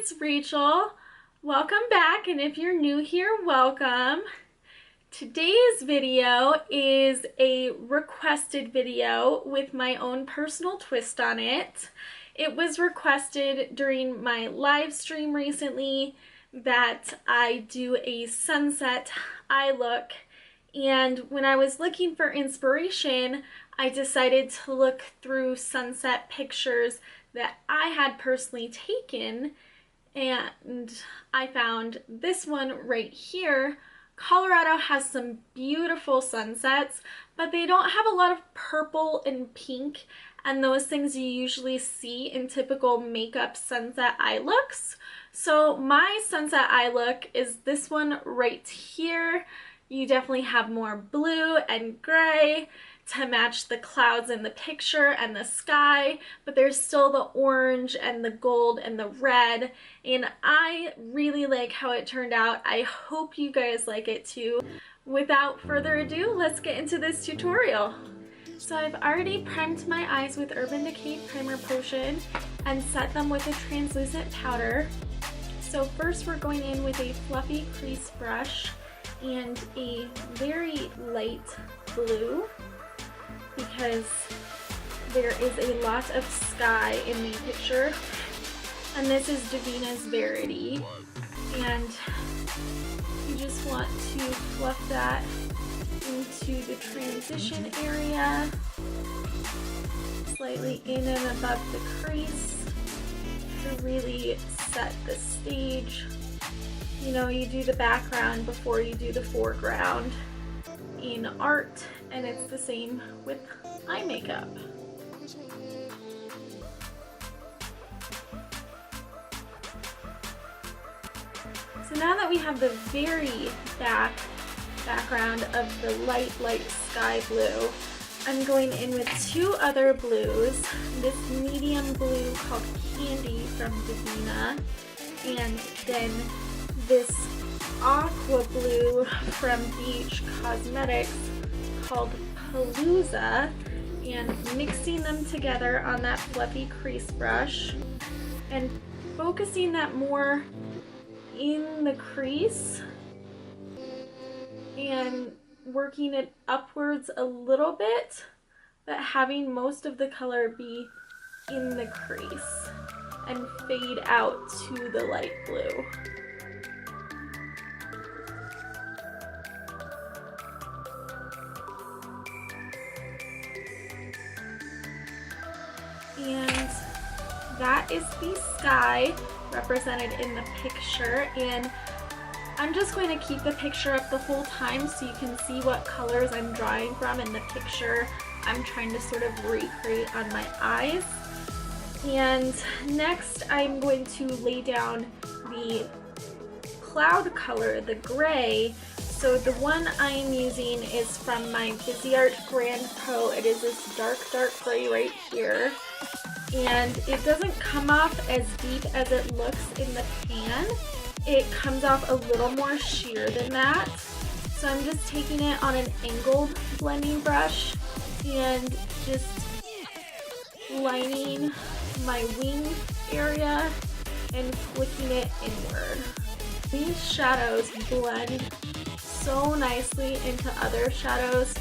it's Rachel. Welcome back, and if you're new here, welcome. Today's video is a requested video with my own personal twist on it. It was requested during my live stream recently that I do a sunset eye look, and when I was looking for inspiration, I decided to look through sunset pictures that I had personally taken, and I found this one right here. Colorado has some beautiful sunsets, but they don't have a lot of purple and pink and those things you usually see in typical makeup sunset eye looks. So my sunset eye look is this one right here. You definitely have more blue and gray to match the clouds in the picture and the sky, but there's still the orange and the gold and the red, and I really like how it turned out. I hope you guys like it too. Without further ado, let's get into this tutorial. So I've already primed my eyes with Urban Decay Primer Potion and set them with a translucent powder. So first we're going in with a fluffy crease brush and a very light blue, because there is a lot of sky in the picture, and this is Divina's Verity, and you just want to fluff that into the transition area, slightly in and above the crease to really set the stage. You know, you do the background before you do the foreground in art, and it's the same with eye makeup. So now that we have the very background of the light sky blue, I'm going in with two other blues. This medium blue called Candy from Divina, and then this aqua blue from Beach Cosmetics called Palooza, and mixing them together on that fluffy crease brush and focusing that more in the crease and working it upwards a little bit, but having most of the color be in the crease and fade out to the light blue. And that is the sky represented in the picture, and I'm just going to keep the picture up the whole time so you can see what colors I'm drawing from in the picture I'm trying to sort of recreate on my eyes. And next I'm going to lay down the cloud color, the gray. So the one I'm using is from my Viseart Grand Pro. It is this dark gray right here. And it doesn't come off as deep as it looks in the pan. It comes off a little more sheer than that. So I'm just taking it on an angled blending brush and just lining my wing area and flicking it inward. These shadows blend so nicely into other shadows,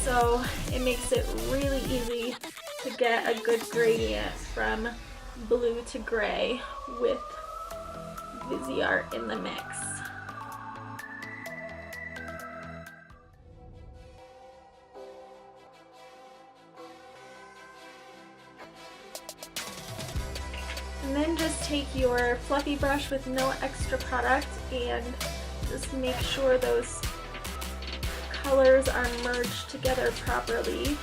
so it makes it really easy to get a good gradient from blue to gray with Viseart in the mix. And then just take your fluffy brush with no extra product and just make sure those colors are merged together properly.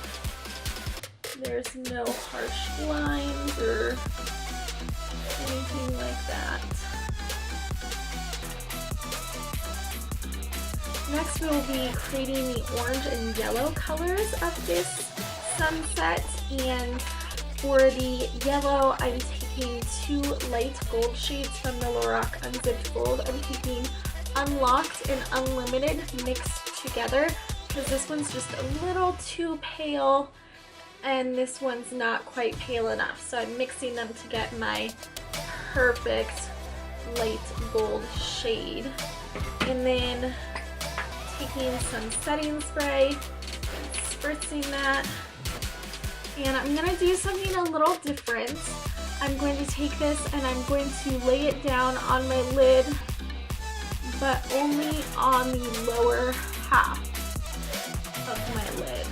There's no harsh lines or anything like that. Next we will be creating the orange and yellow colors of this sunset, and for the yellow I'm taking two light gold shades from the Lorac Unzipped Gold. I'm taking Unlocked and Unlimited mixed together because this one's just a little too pale and this one's not quite pale enough, so I'm mixing them to get my perfect light gold shade. And then taking some setting spray, spritzing that. And I'm gonna do something a little different. I'm going to take this and I'm going to lay it down on my lid, but only on the lower half of my lid.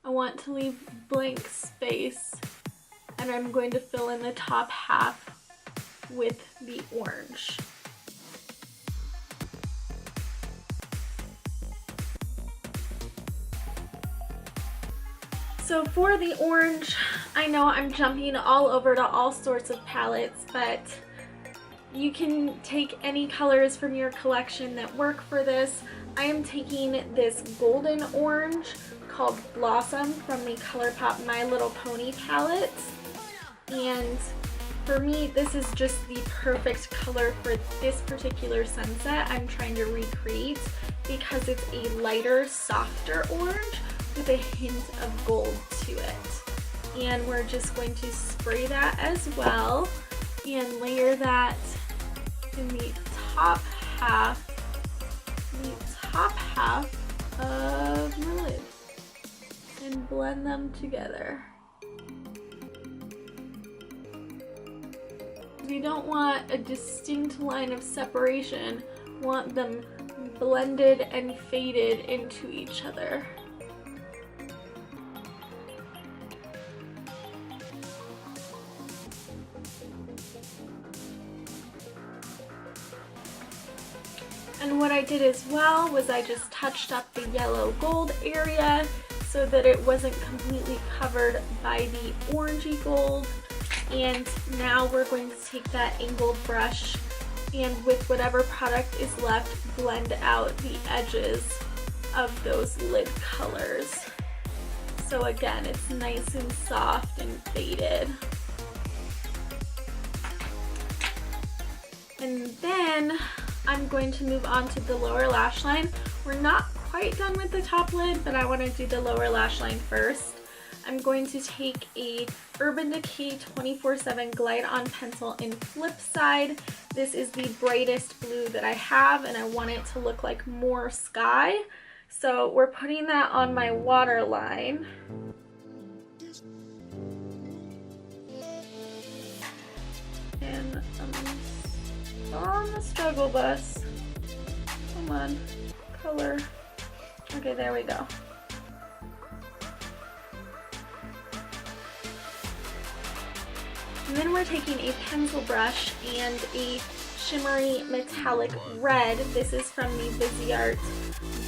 I want to leave blank space, and I'm going to fill in the top half with the orange. So for the orange, I know I'm jumping all over to all sorts of palettes, but you can take any colors from your collection that work for this. I am taking this golden orange called Blossom from the ColourPop My Little Pony palette. And for me, this is just the perfect color for this particular sunset I'm trying to recreate, because it's a lighter, softer orange with a hint of gold to it. And we're just going to spray that as well and layer that in the top half of my lid and blend them together. We don't want a distinct line of separation, we want them blended and faded into each other. And what I did as well was I just touched up the yellow gold area so that it wasn't completely covered by the orangey gold. And now we're going to take that angled brush and with whatever product is left, blend out the edges of those lid colors. So again, it's nice and soft and faded. And then I'm going to move on to the lower lash line. We're not quite done with the top lid, but I want to do the lower lash line first. I'm going to take a Urban Decay 24/7 Glide On Pencil in Flipside. This is the brightest blue that I have, and I want it to look like more sky. So we're putting that on my waterline. And on the struggle bus. Come on, color. Okay, there we go. And then we're taking a pencil brush and a shimmery metallic red. This is from the Viseart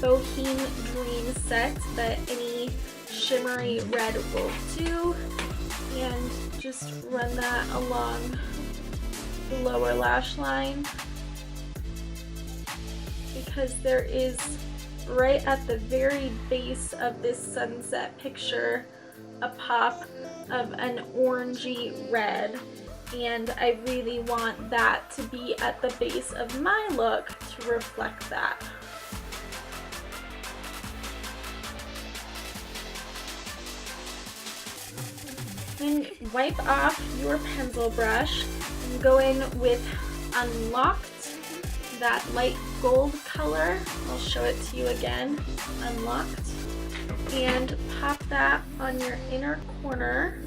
Bohemian Dream set, but any shimmery red will do. And just run that along the lower lash line, because there is right at the very base of this sunset picture a pop of an orangey red, and I really want that to be at the base of my look to reflect that. Then wipe off your pencil brush and go in with Unlocked, that light gold color. I'll show it to you again. Unlocked. And pop that on your inner corner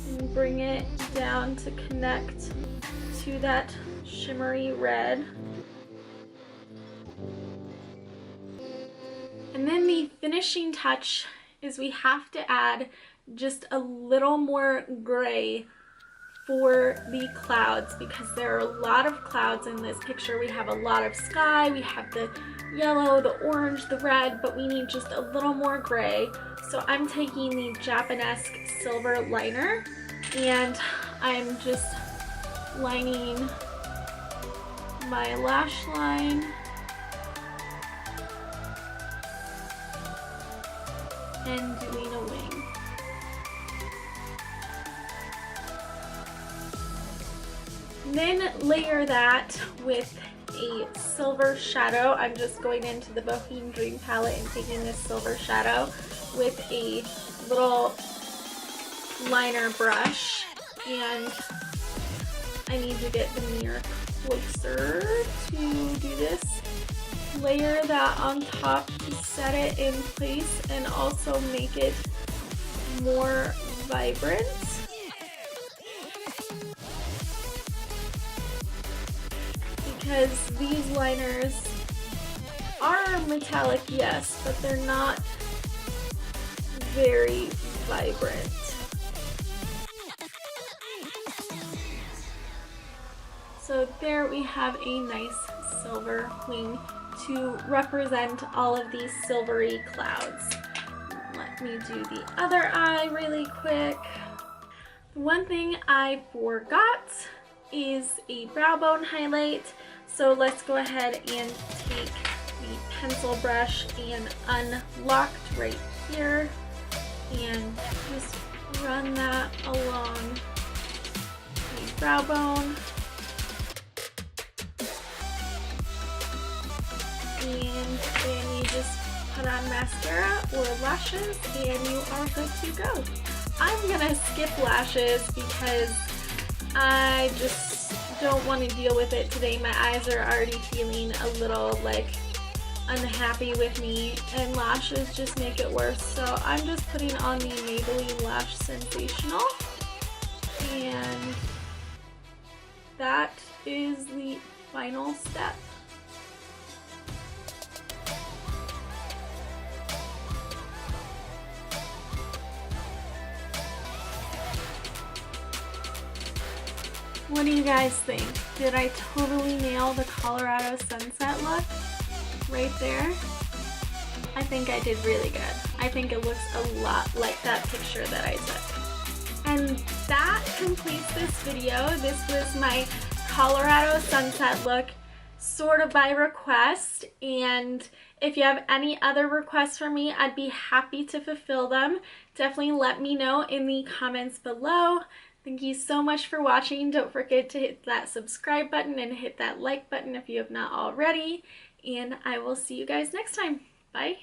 and bring it down to connect to that shimmery red. And then the finishing touch is we have to add just a little more gray for the clouds, because there are a lot of clouds in this picture. We have a lot of sky, we have the yellow, the orange, the red, but we need just a little more gray. So I'm taking the Japanesque silver liner and I'm just lining my lash line and doing a wing. Then layer that with a silver shadow. I'm just going into the Bohemian Dream palette and taking this silver shadow with a little liner brush, and I need to get the mirror closer to do this. Layer that on top to set it in place and also make it more vibrant. Because these liners are metallic, yes, but they're not very vibrant. So there we have a nice silver wing to represent all of these silvery clouds. Let me do the other eye really quick. One thing I forgot is a brow bone highlight. So let's go ahead and take the pencil brush and unlocked right here and just run that along the brow bone. And then you just put on mascara or lashes and you are good to go. I'm gonna skip lashes because I just don't want to deal with it today. My eyes are already feeling a little like unhappy with me, and lashes just make it worse. So I'm just putting on the Maybelline Lash Sensational, and that is the final step. What do you guys think? Did I totally nail the Colorado sunset look right there? I think I did really good. I think it looks a lot like that picture that I took. And that completes this video. This was my Colorado sunset look, sort of by request. And if you have any other requests for me, I'd be happy to fulfill them. Definitely let me know in the comments below. Thank you so much for watching. Don't forget to hit that subscribe button and hit that like button if you have not already. And I will see you guys next time. Bye.